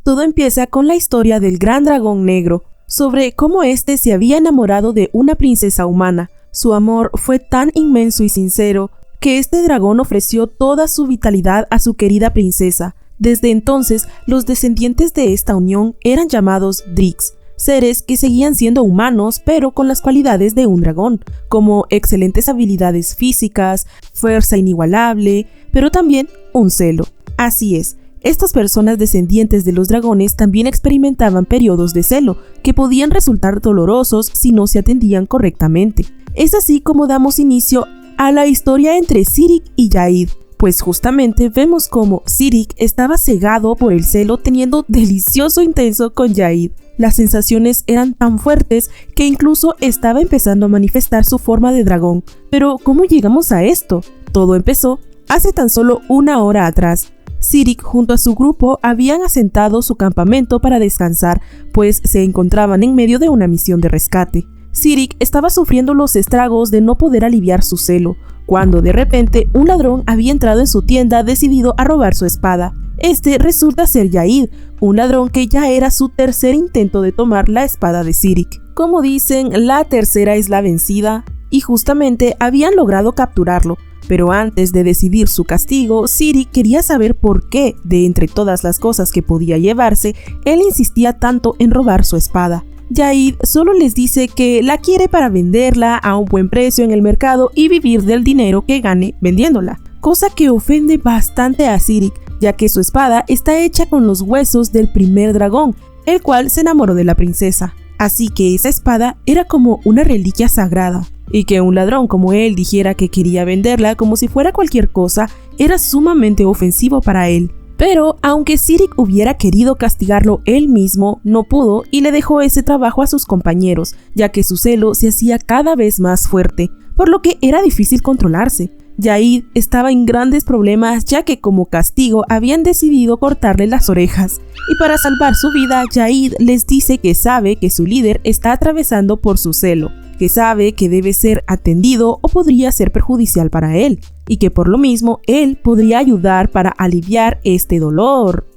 Todo empieza con la historia del gran dragón negro, sobre cómo éste se había enamorado de una princesa humana. Su amor fue tan inmenso y sincero que este dragón ofreció toda su vitalidad a su querida princesa. Desde entonces, los descendientes de esta unión eran llamados Drix, seres que seguían siendo humanos pero con las cualidades de un dragón, como excelentes habilidades físicas, fuerza inigualable, pero también un celo. Así es, estas personas descendientes de los dragones también experimentaban periodos de celo, que podían resultar dolorosos si no se atendían correctamente. Es así como damos inicio a la historia entre Zirik y Yaid, pues justamente vemos cómo Zirik estaba cegado por el celo teniendo delicioso intenso con Yaid. Las sensaciones eran tan fuertes que incluso estaba empezando a manifestar su forma de dragón. Pero ¿cómo llegamos a esto? Todo empezó hace tan solo una hora atrás. Zirik junto a su grupo habían asentado su campamento para descansar, pues se encontraban en medio de una misión de rescate. Zirik estaba sufriendo los estragos de no poder aliviar su celo, cuando de repente un ladrón había entrado en su tienda decidido a robar su espada. Este resulta ser Yaid, un ladrón que ya era su tercer intento de tomar la espada de Zirik. Como dicen, la tercera es la vencida, y justamente habían logrado capturarlo. Pero antes de decidir su castigo, Zirik quería saber por qué, de entre todas las cosas que podía llevarse, él insistía tanto en robar su espada. Yaid solo les dice que la quiere para venderla a un buen precio en el mercado y vivir del dinero que gane vendiéndola, cosa que ofende bastante a Zirik, ya que su espada está hecha con los huesos del primer dragón, el cual se enamoró de la princesa. Así que esa espada era como una reliquia sagrada, y que un ladrón como él dijera que quería venderla como si fuera cualquier cosa era sumamente ofensivo para él. Pero aunque Zirik hubiera querido castigarlo él mismo, no pudo y le dejó ese trabajo a sus compañeros, ya que su celo se hacía cada vez más fuerte, por lo que era difícil controlarse. Yaid estaba en grandes problemas ya que como castigo habían decidido cortarle las orejas. Y para salvar su vida, Yaid les dice que sabe que su líder está atravesando por su celo, que sabe que debe ser atendido o podría ser perjudicial para él, y que por lo mismo él podría ayudar para aliviar este dolor.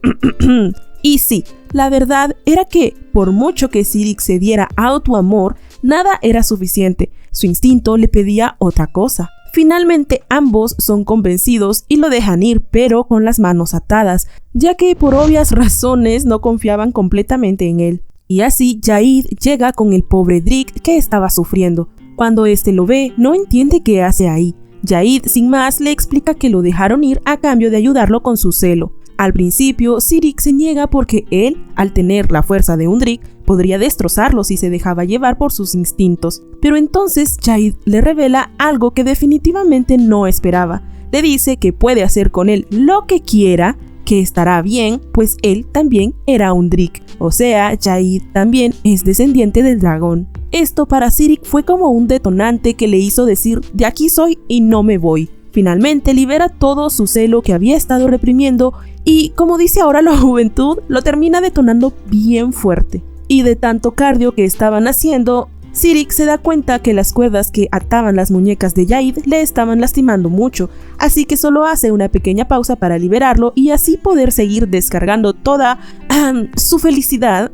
Y sí, la verdad era que por mucho que Zirik se diera a tu amor, nada era suficiente, su instinto le pedía otra cosa. Finalmente ambos son convencidos y lo dejan ir, pero con las manos atadas, ya que por obvias razones no confiaban completamente en él. Y así Yaid llega con el pobre Drix que estaba sufriendo. Cuando este lo ve, no entiende qué hace ahí. Yaid sin más le explica que lo dejaron ir a cambio de ayudarlo con su celo. Al principio, Zirik se niega porque él, al tener la fuerza de un Drix, podría destrozarlo si se dejaba llevar por sus instintos. Pero entonces Yaid le revela algo que definitivamente no esperaba. Le dice que puede hacer con él lo que quiera, que estará bien, pues él también era un Drix. O sea, Yaid también es descendiente del dragón. Esto para Zirik fue como un detonante que le hizo decir, de aquí soy y no me voy. Finalmente libera todo su celo que había estado reprimiendo y, como dice ahora la juventud, lo termina detonando bien fuerte. Y de tanto cardio que estaban haciendo, Zirik se da cuenta que las cuerdas que ataban las muñecas de Yaid le estaban lastimando mucho, así que solo hace una pequeña pausa para liberarlo y así poder seguir descargando toda su felicidad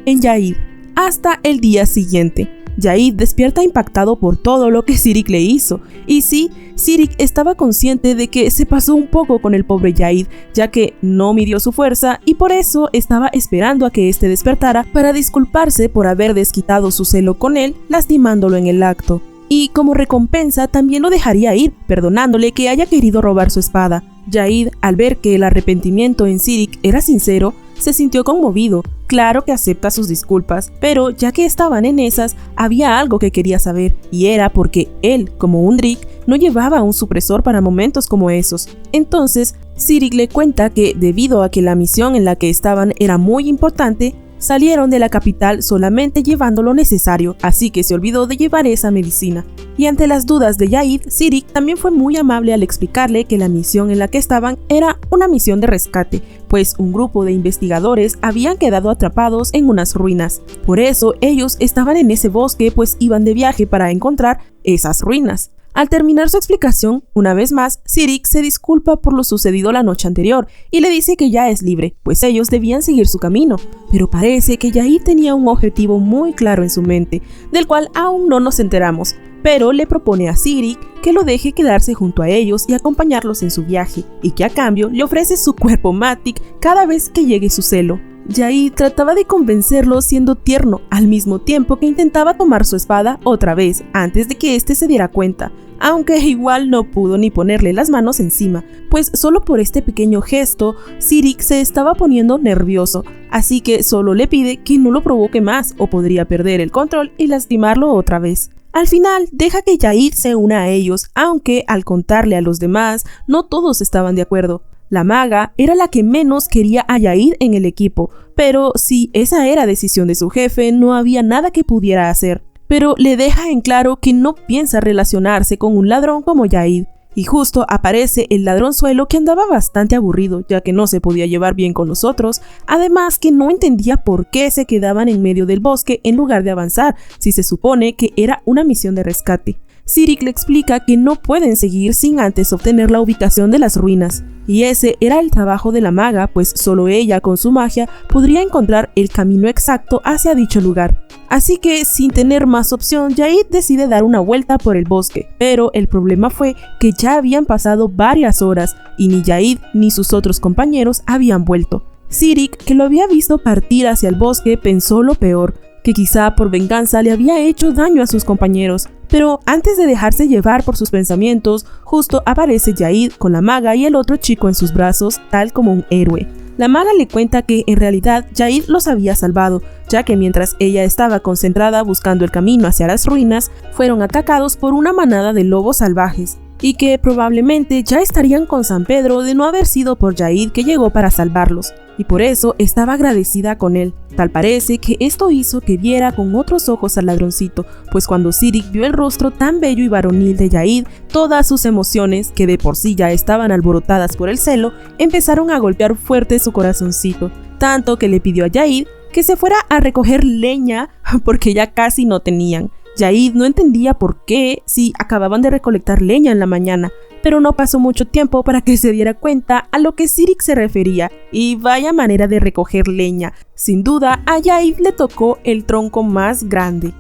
en Yaid. Hasta el día siguiente. Yaid despierta impactado por todo lo que Zirik le hizo. Y sí, Zirik estaba consciente de que se pasó un poco con el pobre Yaid, ya que no midió su fuerza y por eso estaba esperando a que éste despertara para disculparse por haber desquitado su celo con él, lastimándolo en el acto. Y como recompensa también lo dejaría ir, perdonándole que haya querido robar su espada. Yaid, al ver que el arrepentimiento en Zirik era sincero, se sintió conmovido. Claro que acepta sus disculpas, pero ya que estaban en esas, había algo que quería saber, y era porque él, como un Drix, no llevaba un supresor para momentos como esos. Entonces, Zirik le cuenta que debido a que la misión en la que estaban era muy importante, salieron de la capital solamente llevando lo necesario, así que se olvidó de llevar esa medicina. Y ante las dudas de Yaid, Zirik también fue muy amable al explicarle que la misión en la que estaban era una misión de rescate, pues un grupo de investigadores habían quedado atrapados en unas ruinas. Por eso ellos estaban en ese bosque, pues iban de viaje para encontrar esas ruinas. Al terminar su explicación, una vez más, Zirik se disculpa por lo sucedido la noche anterior y le dice que ya es libre, pues ellos debían seguir su camino. Pero parece que Jaid tenía un objetivo muy claro en su mente, del cual aún no nos enteramos, pero le propone a Zirik que lo deje quedarse junto a ellos y acompañarlos en su viaje, y que a cambio le ofrece su cuerpo Matic cada vez que llegue su celo. Jaid trataba de convencerlo siendo tierno, al mismo tiempo que intentaba tomar su espada otra vez antes de que éste se diera cuenta, aunque igual no pudo ni ponerle las manos encima, pues solo por este pequeño gesto, Zirik se estaba poniendo nervioso, así que solo le pide que no lo provoque más o podría perder el control y lastimarlo otra vez. Al final, deja que Jaid se una a ellos, aunque al contarle a los demás, no todos estaban de acuerdo. La maga era la que menos quería a Jaid en el equipo, pero si esa era decisión de su jefe, no había nada que pudiera hacer. Pero le deja en claro que no piensa relacionarse con un ladrón como Jaid. Y justo aparece el ladronzuelo que andaba bastante aburrido, ya que no se podía llevar bien con los otros, además que no entendía por qué se quedaban en medio del bosque en lugar de avanzar, si se supone que era una misión de rescate. Zirik le explica que no pueden seguir sin antes obtener la ubicación de las ruinas, y ese era el trabajo de la maga, pues solo ella con su magia podría encontrar el camino exacto hacia dicho lugar. Así que, sin tener más opción, Jaid decide dar una vuelta por el bosque, pero el problema fue que ya habían pasado varias horas y ni Jaid ni sus otros compañeros habían vuelto. Zirik, que lo había visto partir hacia el bosque, pensó lo peor, que quizá por venganza le había hecho daño a sus compañeros, pero antes de dejarse llevar por sus pensamientos, justo aparece Jaid con la maga y el otro chico en sus brazos, tal como un héroe. La maga le cuenta que en realidad Jaid los había salvado, ya que mientras ella estaba concentrada buscando el camino hacia las ruinas, fueron atacados por una manada de lobos salvajes, y que probablemente ya estarían con San Pedro de no haber sido por Jaid que llegó para salvarlos, y por eso estaba agradecida con él. Tal parece que esto hizo que viera con otros ojos al ladroncito, pues cuando Zirik vio el rostro tan bello y varonil de Jaid, todas sus emociones, que de por sí ya estaban alborotadas por el celo, empezaron a golpear fuerte su corazoncito, tanto que le pidió a Jaid que se fuera a recoger leña porque ya casi no tenían. Jaid no entendía por qué si acababan de recolectar leña en la mañana, pero no pasó mucho tiempo para que se diera cuenta a lo que Zirik se refería, y vaya manera de recoger leña. Sin duda, a Jaid le tocó el tronco más grande.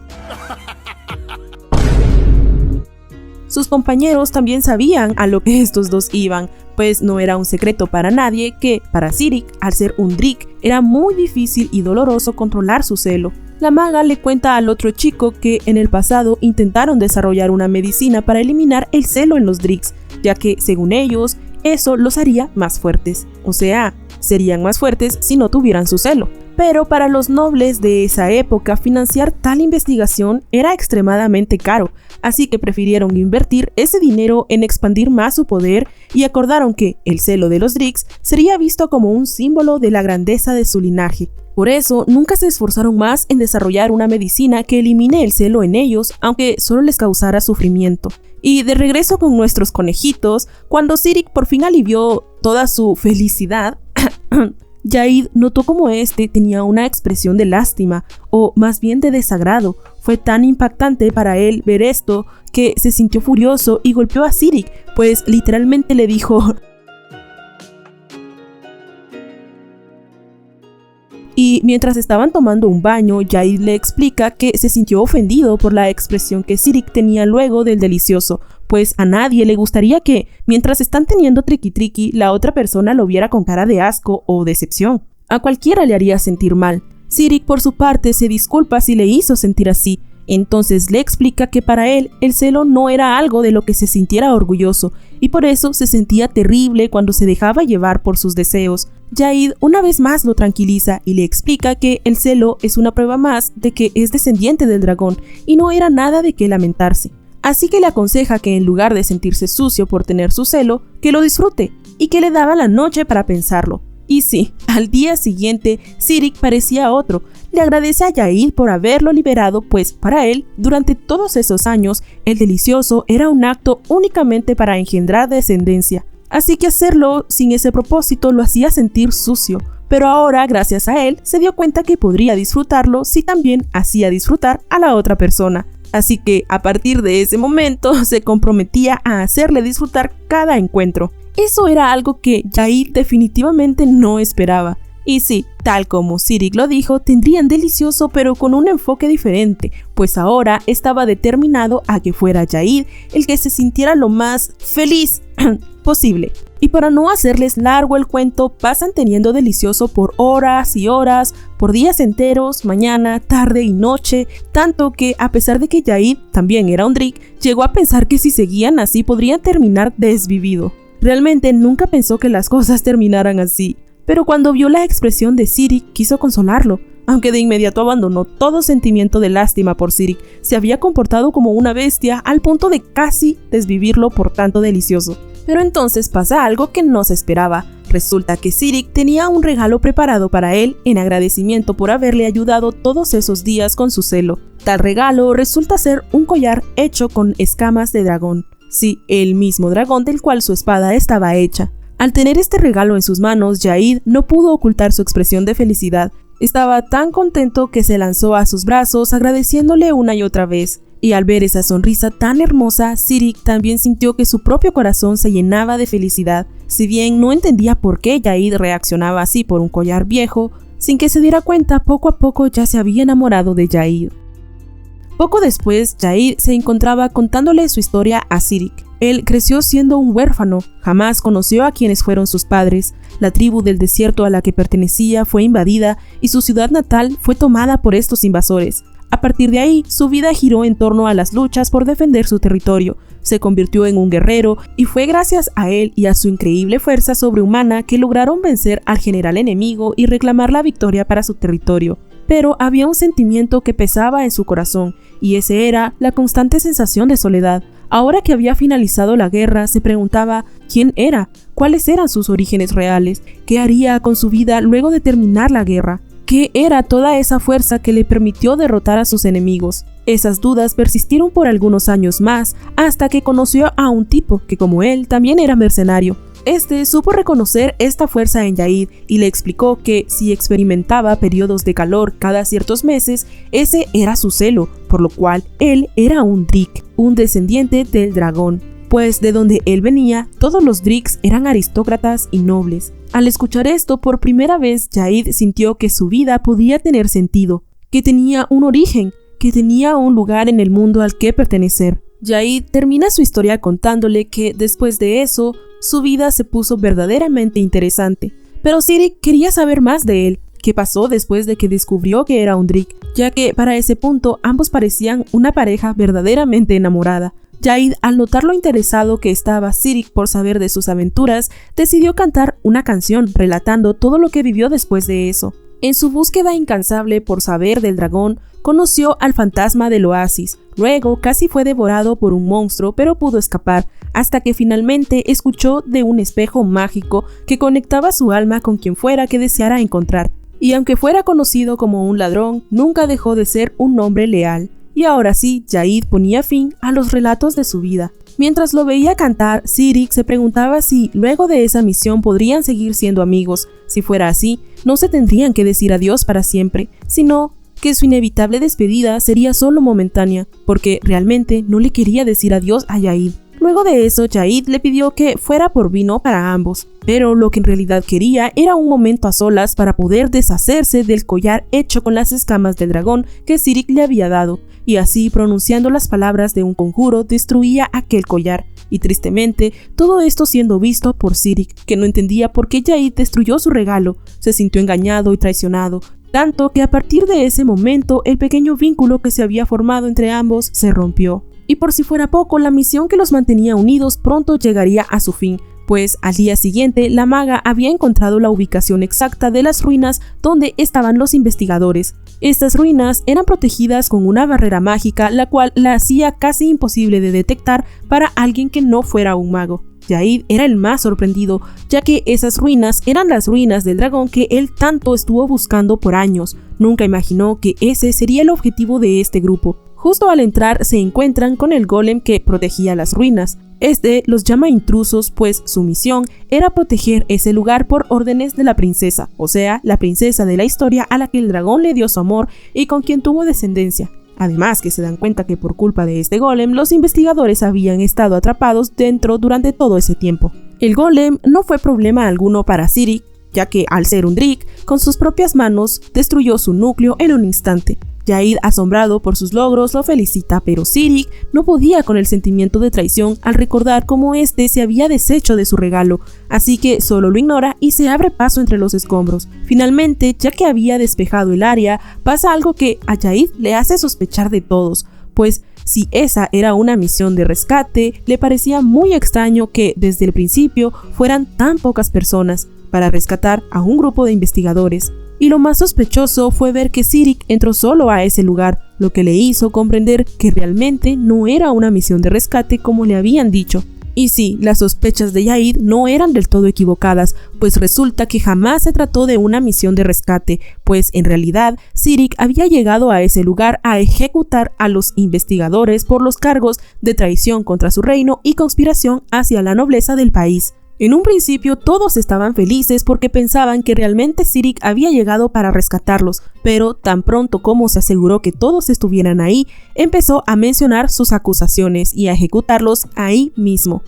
Sus compañeros también sabían a lo que estos dos iban, pues no era un secreto para nadie que, para Zirik, al ser un Drick, era muy difícil y doloroso controlar su celo. La maga le cuenta al otro chico que en el pasado intentaron desarrollar una medicina para eliminar el celo en los Dricks, ya que, según ellos, eso los haría más fuertes. O sea, serían más fuertes si no tuvieran su celo. Pero para los nobles de esa época, financiar tal investigación era extremadamente caro, así que prefirieron invertir ese dinero en expandir más su poder y acordaron que el celo de los Dricks sería visto como un símbolo de la grandeza de su linaje. Por eso, nunca se esforzaron más en desarrollar una medicina que elimine el celo en ellos, aunque solo les causara sufrimiento. Y de regreso con nuestros conejitos, cuando Zirik por fin alivió toda su felicidad, Jaid notó como este tenía una expresión de lástima, o más bien de desagrado. Fue tan impactante para él ver esto que se sintió furioso y golpeó a Zirik, pues literalmente le dijo... Y mientras estaban tomando un baño, Jaid le explica que se sintió ofendido por la expresión que Zirik tenía luego del delicioso, pues a nadie le gustaría que, mientras están teniendo triqui-triqui, la otra persona lo viera con cara de asco o decepción. A cualquiera le haría sentir mal. Zirik, por su parte, se disculpa si le hizo sentir así. Entonces le explica que para él el celo no era algo de lo que se sintiera orgulloso, y por eso se sentía terrible cuando se dejaba llevar por sus deseos. Jaid una vez más lo tranquiliza y le explica que el celo es una prueba más de que es descendiente del dragón y no era nada de qué lamentarse. Así que le aconseja que en lugar de sentirse sucio por tener su celo, que lo disfrute, y que le daba la noche para pensarlo. Y sí, al día siguiente, Zirik parecía otro. Le agradece a Jaid por haberlo liberado, pues para él, durante todos esos años, el delicioso era un acto únicamente para engendrar descendencia. Así que hacerlo sin ese propósito lo hacía sentir sucio. Pero ahora, gracias a él, se dio cuenta que podría disfrutarlo si también hacía disfrutar a la otra persona. así que a partir de ese momento se comprometía a hacerle disfrutar cada encuentro. Eso era algo que Jaid definitivamente no esperaba. Y sí, tal como Zirik lo dijo, tendrían delicioso pero con un enfoque diferente, pues ahora estaba determinado a que fuera Jaid el que se sintiera lo más feliz posible. Y para no hacerles largo el cuento, pasan teniendo delicioso por horas y horas, por días enteros, mañana, tarde y noche, tanto que a pesar de que Jaid también era un Drick, llegó a pensar que si seguían así podrían terminar desvivido. Realmente nunca pensó que las cosas terminaran así. Pero cuando vio la expresión de Zirik, quiso consolarlo, aunque de inmediato abandonó todo sentimiento de lástima por Zirik. Se había comportado como una bestia al punto de casi desvivirlo por tanto delicioso. Pero entonces pasa algo que no se esperaba. Resulta que Zirik tenía un regalo preparado para él en agradecimiento por haberle ayudado todos esos días con su celo. Tal regalo resulta ser un collar hecho con escamas de dragón. Sí, el mismo dragón del cual su espada estaba hecha. Al tener este regalo en sus manos, Jaid no pudo ocultar su expresión de felicidad. Estaba tan contento que se lanzó a sus brazos agradeciéndole una y otra vez. Y al ver esa sonrisa tan hermosa, Zirik también sintió que su propio corazón se llenaba de felicidad. Si bien no entendía por qué Jaid reaccionaba así por un collar viejo, sin que se diera cuenta, poco a poco ya se había enamorado de Jaid. Poco después, Jaid se encontraba contándole su historia a Zirik. Él creció siendo un huérfano, jamás conoció a quienes fueron sus padres, la tribu del desierto a la que pertenecía fue invadida y su ciudad natal fue tomada por estos invasores. A partir de ahí, su vida giró en torno a las luchas por defender su territorio, se convirtió en un guerrero y fue gracias a él y a su increíble fuerza sobrehumana que lograron vencer al general enemigo y reclamar la victoria para su territorio. Pero había un sentimiento que pesaba en su corazón, y ese era la constante sensación de soledad. Ahora que había finalizado la guerra, se preguntaba quién era, cuáles eran sus orígenes reales, qué haría con su vida luego de terminar la guerra, qué era toda esa fuerza que le permitió derrotar a sus enemigos. Esas dudas persistieron por algunos años más, hasta que conoció a un tipo que, como él, también era mercenario. Este supo reconocer esta fuerza en Jaid y le explicó que si experimentaba periodos de calor cada ciertos meses, ese era su celo, por lo cual él era un Drick, un descendiente del dragón, pues de donde él venía, todos los Dricks eran aristócratas y nobles. Al escuchar esto, por primera vez Jaid sintió que su vida podía tener sentido, que tenía un origen, que tenía un lugar en el mundo al que pertenecer. Jaid termina su historia contándole que después de eso, su vida se puso verdaderamente interesante, pero Zirik quería saber más de él, qué pasó después de que descubrió que era un Drick, ya que para ese punto ambos parecían una pareja verdaderamente enamorada. Jaid, al notar lo interesado que estaba Zirik por saber de sus aventuras, decidió cantar una canción relatando todo lo que vivió después de eso. En su búsqueda incansable por saber del dragón, conoció al fantasma del oasis, luego casi fue devorado por un monstruo pero pudo escapar, hasta que finalmente escuchó de un espejo mágico que conectaba su alma con quien fuera que deseara encontrar. Y aunque fuera conocido como un ladrón, nunca dejó de ser un hombre leal. Y ahora sí, Jaid ponía fin a los relatos de su vida. Mientras lo veía cantar, Zirik se preguntaba si luego de esa misión podrían seguir siendo amigos. Si fuera así, no se tendrían que decir adiós para siempre, sino que su inevitable despedida sería solo momentánea, porque realmente no le quería decir adiós a Jaid. Luego de eso, Jaid le pidió que fuera por vino para ambos, pero lo que en realidad quería era un momento a solas para poder deshacerse del collar hecho con las escamas del dragón que Zirik le había dado, y así, pronunciando las palabras de un conjuro, destruía aquel collar. Y tristemente, todo esto siendo visto por Zirik, que no entendía por qué Jaid destruyó su regalo. Se sintió engañado y traicionado, tanto que a partir de ese momento el pequeño vínculo que se había formado entre ambos se rompió. Y por si fuera poco, la misión que los mantenía unidos pronto llegaría a su fin, pues al día siguiente la maga había encontrado la ubicación exacta de las ruinas donde estaban los investigadores. Estas ruinas eran protegidas con una barrera mágica, la cual la hacía casi imposible de detectar para alguien que no fuera un mago. Jaid era el más sorprendido, ya que esas ruinas eran las ruinas del dragón que él tanto estuvo buscando por años. Nunca imaginó que ese sería el objetivo de este grupo. Justo al entrar se encuentran con el golem que protegía las ruinas. Este los llama intrusos, pues su misión era proteger ese lugar por órdenes de la princesa, o sea, la princesa de la historia a la que el dragón le dio su amor y con quien tuvo descendencia. Además que se dan cuenta que por culpa de este golem, los investigadores habían estado atrapados dentro durante todo ese tiempo. El golem no fue problema alguno para Zirik, ya que al ser un Drick, con sus propias manos destruyó su núcleo en un instante. Jaid, asombrado por sus logros, lo felicita, pero Zirik no podía con el sentimiento de traición al recordar cómo este se había deshecho de su regalo, así que solo lo ignora y se abre paso entre los escombros. Finalmente, ya que había despejado el área, pasa algo que a Jaid le hace sospechar de todos, pues si esa era una misión de rescate, le parecía muy extraño que desde el principio fueran tan pocas personas para rescatar a un grupo de investigadores. Y lo más sospechoso fue ver que Zirik entró solo a ese lugar, lo que le hizo comprender que realmente no era una misión de rescate como le habían dicho. Y sí, las sospechas de Jaid no eran del todo equivocadas, pues resulta que jamás se trató de una misión de rescate, pues en realidad Zirik había llegado a ese lugar a ejecutar a los investigadores por los cargos de traición contra su reino y conspiración hacia la nobleza del país. En un principio todos estaban felices porque pensaban que realmente Zirik había llegado para rescatarlos, pero tan pronto como se aseguró que todos estuvieran ahí, empezó a mencionar sus acusaciones y a ejecutarlos ahí mismo.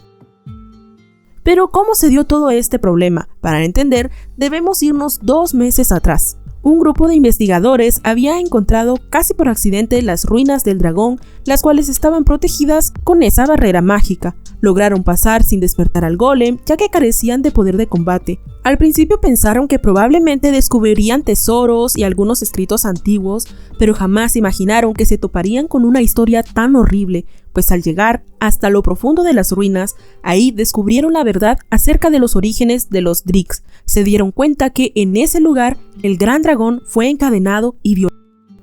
Pero ¿cómo se dio todo este problema? Para entender, debemos irnos 2 meses atrás. Un grupo de investigadores había encontrado casi por accidente las ruinas del dragón, las cuales estaban protegidas con esa barrera mágica. Lograron pasar sin despertar al golem, ya que carecían de poder de combate. Al principio pensaron que probablemente descubrirían tesoros y algunos escritos antiguos, pero jamás imaginaron que se toparían con una historia tan horrible, pues al llegar hasta lo profundo de las ruinas, ahí descubrieron la verdad acerca de los orígenes de los Dricks. Se dieron cuenta que en ese lugar el gran dragón fue encadenado y violado,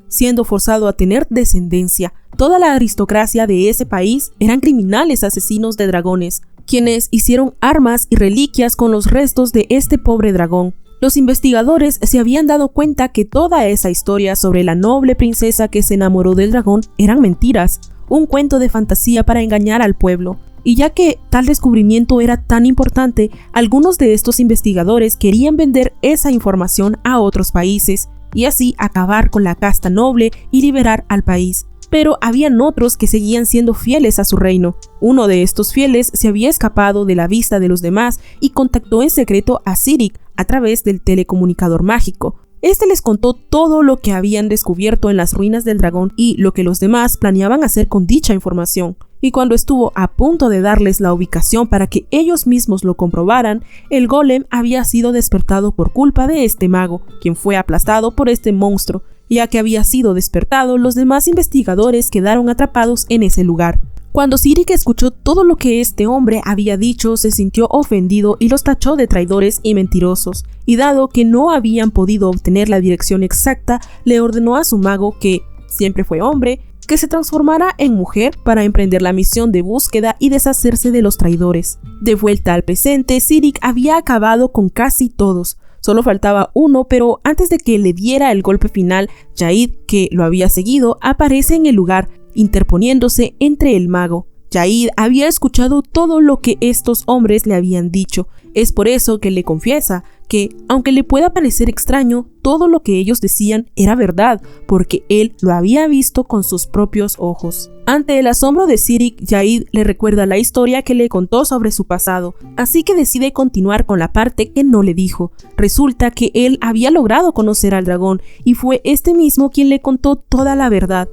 siendo forzado a tener descendencia. Toda la aristocracia de ese país eran criminales asesinos de dragones, quienes hicieron armas y reliquias con los restos de este pobre dragón. Los investigadores se habían dado cuenta que toda esa historia sobre la noble princesa que se enamoró del dragón eran mentiras, un cuento de fantasía para engañar al pueblo. Y ya que tal descubrimiento era tan importante, algunos de estos investigadores querían vender esa información a otros países y así acabar con la casta noble y liberar al país. Pero habían otros que seguían siendo fieles a su reino. Uno de estos fieles se había escapado de la vista de los demás y contactó en secreto a Zirik a través del telecomunicador mágico. Este les contó todo lo que habían descubierto en las ruinas del dragón y lo que los demás planeaban hacer con dicha información. Y cuando estuvo a punto de darles la ubicación para que ellos mismos lo comprobaran, el golem había sido despertado por culpa de este mago, quien fue aplastado por este monstruo. Ya que había sido despertado, los demás investigadores quedaron atrapados en ese lugar. Cuando Zirik escuchó todo lo que este hombre había dicho, se sintió ofendido y los tachó de traidores y mentirosos. Y dado que no habían podido obtener la dirección exacta, le ordenó a su mago, que siempre fue hombre, que se transformara en mujer para emprender la misión de búsqueda y deshacerse de los traidores. De vuelta al presente, Zirik había acabado con casi todos. Solo faltaba uno, pero antes de que le diera el golpe final, Jaid, que lo había seguido, aparece en el lugar, interponiéndose entre el mago. Jaid había escuchado todo lo que estos hombres le habían dicho. Es por eso que le confiesa que, aunque le pueda parecer extraño, todo lo que ellos decían era verdad, porque él lo había visto con sus propios ojos. Ante el asombro de Zirik, Jaid le recuerda la historia que le contó sobre su pasado, así que decide continuar con la parte que no le dijo. Resulta que él había logrado conocer al dragón, y fue este mismo quien le contó toda la verdad.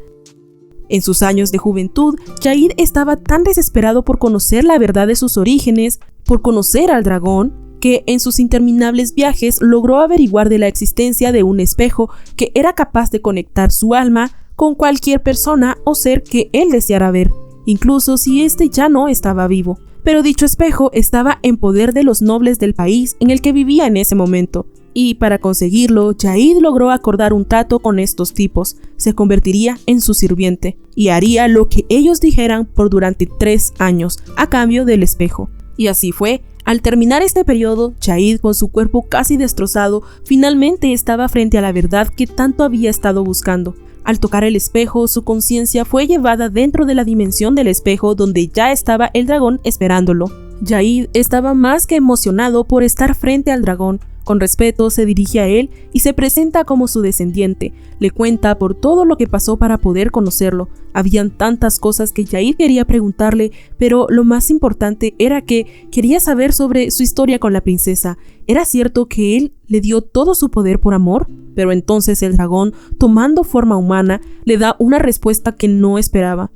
En sus años de juventud, Jaid estaba tan desesperado por conocer la verdad de sus orígenes, por conocer al dragón, que en sus interminables viajes logró averiguar de la existencia de un espejo que era capaz de conectar su alma con cualquier persona o ser que él deseara ver, incluso si éste ya no estaba vivo. Pero dicho espejo estaba en poder de los nobles del país en el que vivía en ese momento. Y para conseguirlo, Jaid logró acordar un trato con estos tipos. Se convertiría en su sirviente y haría lo que ellos dijeran por durante 3 años, a cambio del espejo. Y así fue. Al terminar este periodo, Jaid, con su cuerpo casi destrozado, finalmente estaba frente a la verdad que tanto había estado buscando. Al tocar el espejo, su conciencia fue llevada dentro de la dimensión del espejo donde ya estaba el dragón esperándolo. Jaid estaba más que emocionado por estar frente al dragón. Con respeto se dirige a él y se presenta como su descendiente. Le cuenta por todo lo que pasó para poder conocerlo. Habían tantas cosas que Jaid quería preguntarle, pero lo más importante era que quería saber sobre su historia con la princesa. ¿Era cierto que él le dio todo su poder por amor? Pero entonces el dragón, tomando forma humana, le da una respuesta que no esperaba.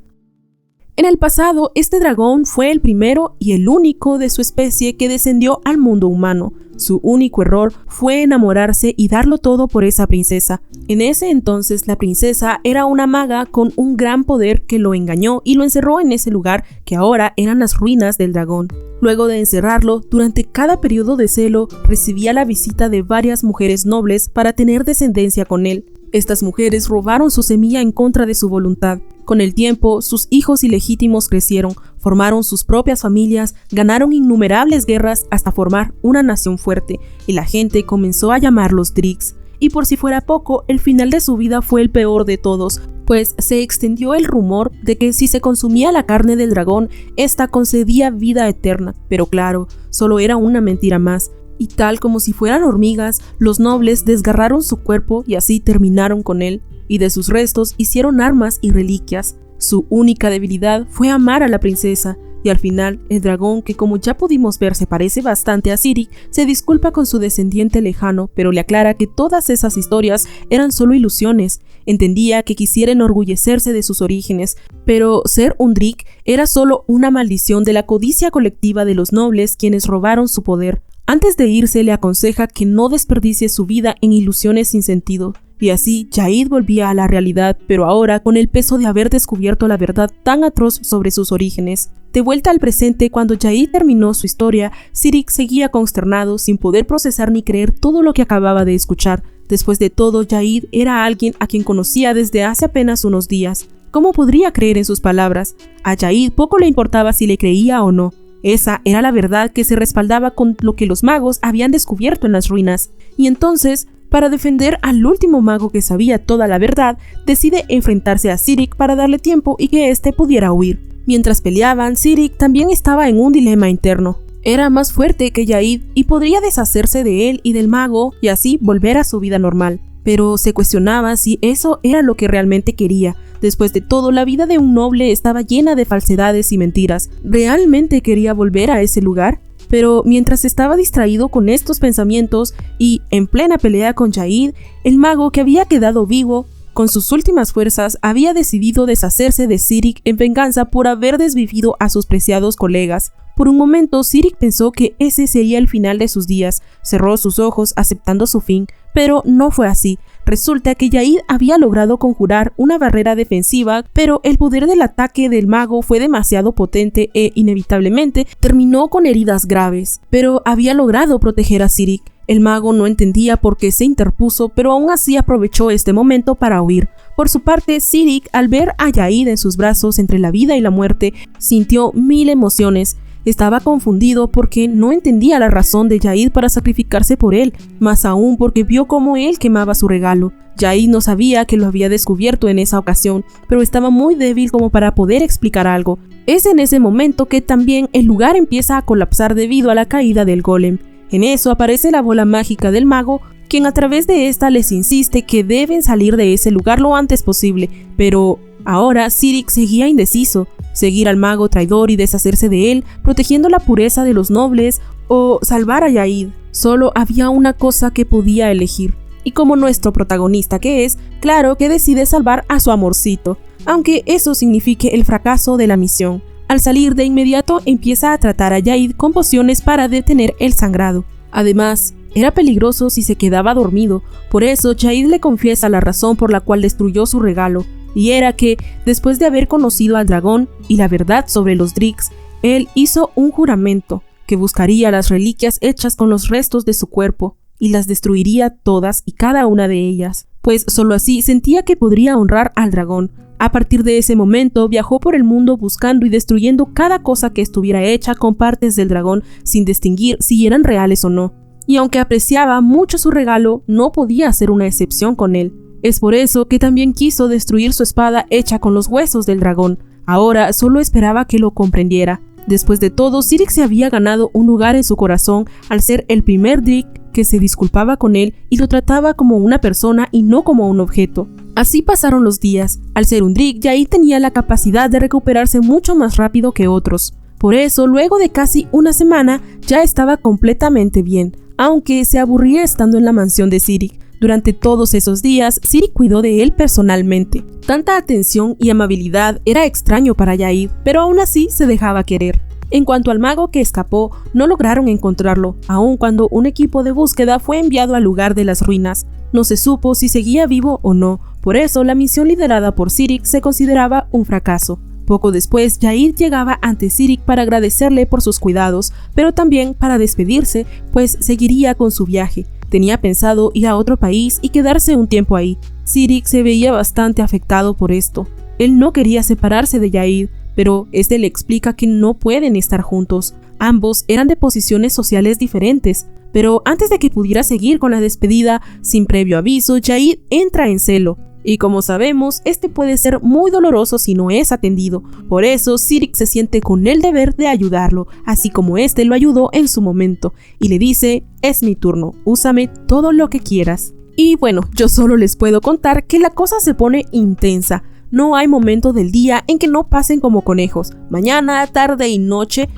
En el pasado, este dragón fue el primero y el único de su especie que descendió al mundo humano. Su único error fue enamorarse y darlo todo por esa princesa. En ese entonces, la princesa era una maga con un gran poder que lo engañó y lo encerró en ese lugar que ahora eran las ruinas del dragón. Luego de encerrarlo, durante cada periodo de celo, recibía la visita de varias mujeres nobles para tener descendencia con él. Estas mujeres robaron su semilla en contra de su voluntad. Con el tiempo, sus hijos ilegítimos crecieron, formaron sus propias familias, ganaron innumerables guerras hasta formar una nación fuerte, y la gente comenzó a llamarlos Drix. Y por si fuera poco, el final de su vida fue el peor de todos, pues se extendió el rumor de que si se consumía la carne del dragón, esta concedía vida eterna. Pero claro, solo era una mentira más. Y tal como si fueran hormigas, los nobles desgarraron su cuerpo y así terminaron con él, y de sus restos hicieron armas y reliquias. Su única debilidad fue amar a la princesa, y al final el dragón, que como ya pudimos ver se parece bastante a Zirik, se disculpa con su descendiente lejano, pero le aclara que todas esas historias eran solo ilusiones. Entendía que quisiera enorgullecerse de sus orígenes, pero ser un Drick era solo una maldición de la codicia colectiva de los nobles quienes robaron su poder. Antes de irse le aconseja que no desperdicie su vida en ilusiones sin sentido. Y así Jaid volvía a la realidad, pero ahora con el peso de haber descubierto la verdad tan atroz sobre sus orígenes. De vuelta al presente, cuando Jaid terminó su historia, Zirik seguía consternado, sin poder procesar ni creer todo lo que acababa de escuchar. Después de todo, Jaid era alguien a quien conocía desde hace apenas unos días. ¿Cómo podría creer en sus palabras? A Jaid poco le importaba si le creía o no. Esa era la verdad que se respaldaba con lo que los magos habían descubierto en las ruinas. Y entonces, para defender al último mago que sabía toda la verdad, decide enfrentarse a Zirik para darle tiempo y que éste pudiera huir. Mientras peleaban, Zirik también estaba en un dilema interno. Era más fuerte que Jaid y podría deshacerse de él y del mago y así volver a su vida normal. Pero se cuestionaba si eso era lo que realmente quería. Después de todo, la vida de un noble estaba llena de falsedades y mentiras. ¿Realmente quería volver a ese lugar? Pero mientras estaba distraído con estos pensamientos y en plena pelea con Jaid, el mago que había quedado vivo, con sus últimas fuerzas, había decidido deshacerse de Zirik en venganza por haber desvivido a sus preciados colegas. Por un momento, Zirik pensó que ese sería el final de sus días. Cerró sus ojos aceptando su fin, pero no fue así. Resulta que Jaid había logrado conjurar una barrera defensiva, pero el poder del ataque del mago fue demasiado potente e inevitablemente terminó con heridas graves. Pero había logrado proteger a Zirik. El mago no entendía por qué se interpuso, pero aún así aprovechó este momento para huir. Por su parte, Zirik, al ver a Jaid en sus brazos entre la vida y la muerte, sintió mil emociones. Estaba confundido porque no entendía la razón de Jaid para sacrificarse por él, más aún porque vio cómo él quemaba su regalo. Jaid no sabía que lo había descubierto en esa ocasión, pero estaba muy débil como para poder explicar algo. Es en ese momento que también el lugar empieza a colapsar debido a la caída del golem. En eso aparece la bola mágica del mago, quien a través de esta les insiste que deben salir de ese lugar lo antes posible, pero ahora Zirik seguía indeciso. Seguir al mago traidor y deshacerse de él, protegiendo la pureza de los nobles, o salvar a Jaid. Solo había una cosa que podía elegir. Y como nuestro protagonista que es, claro que decide salvar a su amorcito, aunque eso signifique el fracaso de la misión. Al salir de inmediato empieza a tratar a Jaid con pociones para detener el sangrado. Además, era peligroso si se quedaba dormido, por eso Jaid le confiesa la razón por la cual destruyó su regalo. Y era que, después de haber conocido al dragón y la verdad sobre los Drix, él hizo un juramento que buscaría las reliquias hechas con los restos de su cuerpo y las destruiría todas y cada una de ellas, pues solo así sentía que podría honrar al dragón. A partir de ese momento viajó por el mundo buscando y destruyendo cada cosa que estuviera hecha con partes del dragón sin distinguir si eran reales o no. Y aunque apreciaba mucho su regalo, no podía hacer una excepción con él. Es por eso que también quiso destruir su espada hecha con los huesos del dragón. Ahora solo esperaba que lo comprendiera. Después de todo, Zirik se había ganado un lugar en su corazón al ser el primer Drick que se disculpaba con él y lo trataba como una persona y no como un objeto. Así pasaron los días. Al ser un Drake, Jaid tenía la capacidad de recuperarse mucho más rápido que otros. Por eso, luego de casi una semana, ya estaba completamente bien, aunque se aburría estando en la mansión de Zirik. Durante todos esos días, Zirik cuidó de él personalmente. Tanta atención y amabilidad era extraño para Jaid, pero aún así se dejaba querer. En cuanto al mago que escapó, no lograron encontrarlo, aun cuando un equipo de búsqueda fue enviado al lugar de las ruinas. No se supo si seguía vivo o no, por eso la misión liderada por Zirik se consideraba un fracaso. Poco después, Jaid llegaba ante Zirik para agradecerle por sus cuidados, pero también para despedirse, pues seguiría con su viaje. Tenía pensado ir a otro país y quedarse un tiempo ahí. Zirik se veía bastante afectado por esto. Él no quería separarse de Jaid, pero este le explica que no pueden estar juntos. Ambos eran de posiciones sociales diferentes, pero antes de que pudiera seguir con la despedida, sin previo aviso, Jaid entra en celo. Y como sabemos, este puede ser muy doloroso si no es atendido. Por eso, Zirik se siente con el deber de ayudarlo, así como este lo ayudó en su momento, y le dice: es mi turno, úsame todo lo que quieras. Y bueno, yo solo les puedo contar que la cosa se pone intensa. No hay momento del día en que no pasen como conejos, mañana, tarde y noche,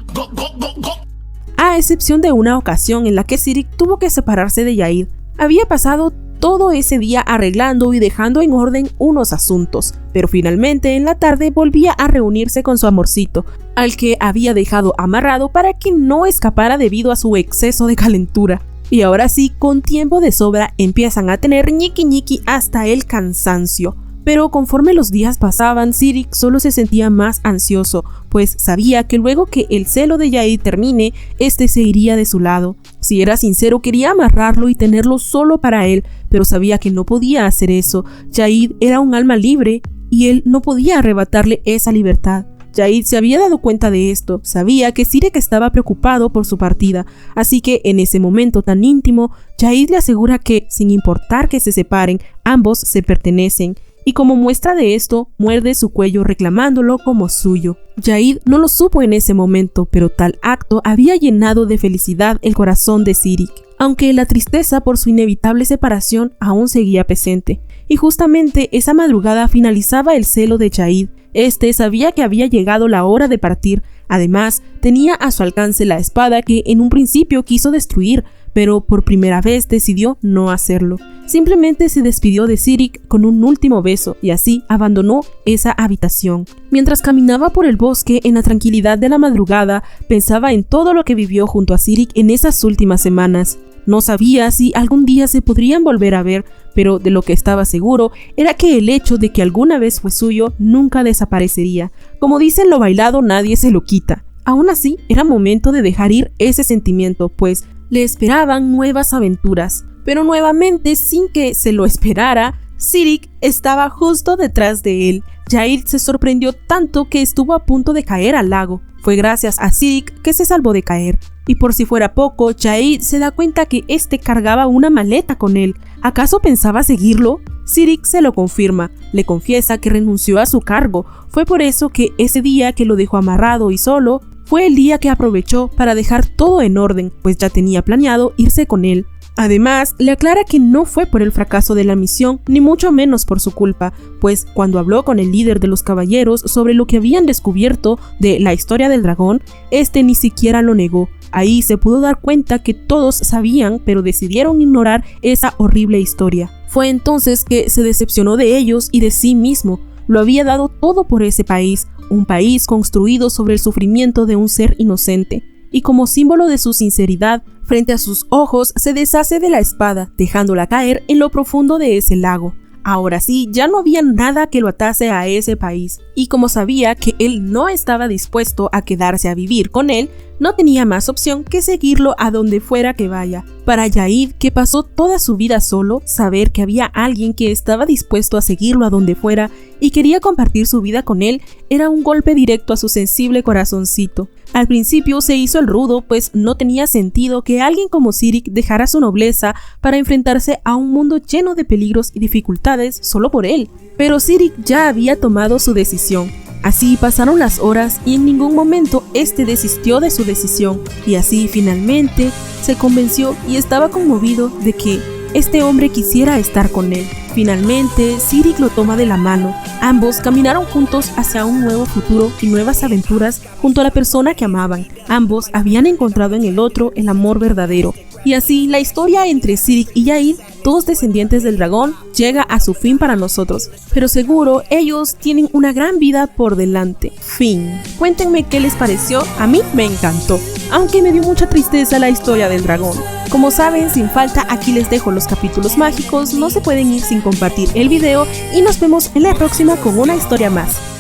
a excepción de una ocasión en la que Zirik tuvo que separarse de Jaid. Había pasado todo ese día arreglando y dejando en orden unos asuntos, pero finalmente en la tarde volvía a reunirse con su amorcito, al que había dejado amarrado para que no escapara debido a su exceso de calentura. Y ahora sí, con tiempo de sobra, empiezan a tener ñiqui ñiqui hasta el cansancio. Pero conforme los días pasaban, Zirik solo se sentía más ansioso, pues sabía que luego que el celo de Jaid termine, este se iría de su lado. Si era sincero, quería amarrarlo y tenerlo solo para él, pero sabía que no podía hacer eso. Jaid era un alma libre y él no podía arrebatarle esa libertad. Jaid se había dado cuenta de esto, sabía que Zirik estaba preocupado por su partida, así que en ese momento tan íntimo, Jaid le asegura que, sin importar que se separen, ambos se pertenecen. Y como muestra de esto, muerde su cuello reclamándolo como suyo. Jaid no lo supo en ese momento, pero tal acto había llenado de felicidad el corazón de Zirik, aunque la tristeza por su inevitable separación aún seguía presente. Y justamente esa madrugada finalizaba el celo de Jaid. Este sabía que había llegado la hora de partir. Además, tenía a su alcance la espada que en un principio quiso destruir, pero por primera vez decidió no hacerlo. Simplemente se despidió de Zirik con un último beso y así abandonó esa habitación. Mientras caminaba por el bosque en la tranquilidad de la madrugada, pensaba en todo lo que vivió junto a Zirik en esas últimas semanas. No sabía si algún día se podrían volver a ver, pero de lo que estaba seguro era que el hecho de que alguna vez fue suyo nunca desaparecería. Como dicen, lo bailado nadie se lo quita. Aún así, era momento de dejar ir ese sentimiento, pues le esperaban nuevas aventuras. Pero nuevamente, sin que se lo esperara, Zirik estaba justo detrás de él. Jaid se sorprendió tanto que estuvo a punto de caer al lago. Fue gracias a Zirik que se salvó de caer. Y por si fuera poco, Jaid se da cuenta que este cargaba una maleta con él. ¿Acaso pensaba seguirlo? Zirik se lo confirma, le confiesa que renunció a su cargo. Fue por eso que ese día que lo dejó amarrado y solo, fue el día que aprovechó para dejar todo en orden, pues ya tenía planeado irse con él. Además, le aclara que no fue por el fracaso de la misión, ni mucho menos por su culpa, pues cuando habló con el líder de los caballeros sobre lo que habían descubierto de la historia del dragón, este ni siquiera lo negó. Ahí se pudo dar cuenta que todos sabían, pero decidieron ignorar esa horrible historia. Fue entonces que se decepcionó de ellos y de sí mismo. Lo había dado todo por ese país, un país construido sobre el sufrimiento de un ser inocente. Y como símbolo de su sinceridad, frente a sus ojos se deshace de la espada, dejándola caer en lo profundo de ese lago. Ahora sí, ya no había nada que lo atase a ese país, y como sabía que él no estaba dispuesto a quedarse a vivir con él, no tenía más opción que seguirlo a donde fuera que vaya. Para Jaid, que pasó toda su vida solo, saber que había alguien que estaba dispuesto a seguirlo a donde fuera y quería compartir su vida con él, era un golpe directo a su sensible corazoncito. Al principio se hizo el rudo, pues no tenía sentido que alguien como Zirik dejara su nobleza para enfrentarse a un mundo lleno de peligros y dificultades solo por él. Pero Zirik ya había tomado su decisión. Así pasaron las horas y en ningún momento este desistió de su decisión, y así finalmente se convenció y estaba conmovido de que este hombre quisiera estar con él. Finalmente, Zirik lo toma de la mano. Ambos caminaron juntos hacia un nuevo futuro y nuevas aventuras junto a la persona que amaban. Ambos habían encontrado en el otro el amor verdadero. Y así, la historia entre Zirik y Yair, dos descendientes del dragón, llega a su fin para nosotros. Pero seguro, ellos tienen una gran vida por delante. Fin. Cuéntenme qué les pareció. A mí me encantó, aunque me dio mucha tristeza la historia del dragón. Como saben, sin falta, aquí les dejo los capítulos mágicos. No se pueden ir sin compartir el video y nos vemos en la próxima con una historia más.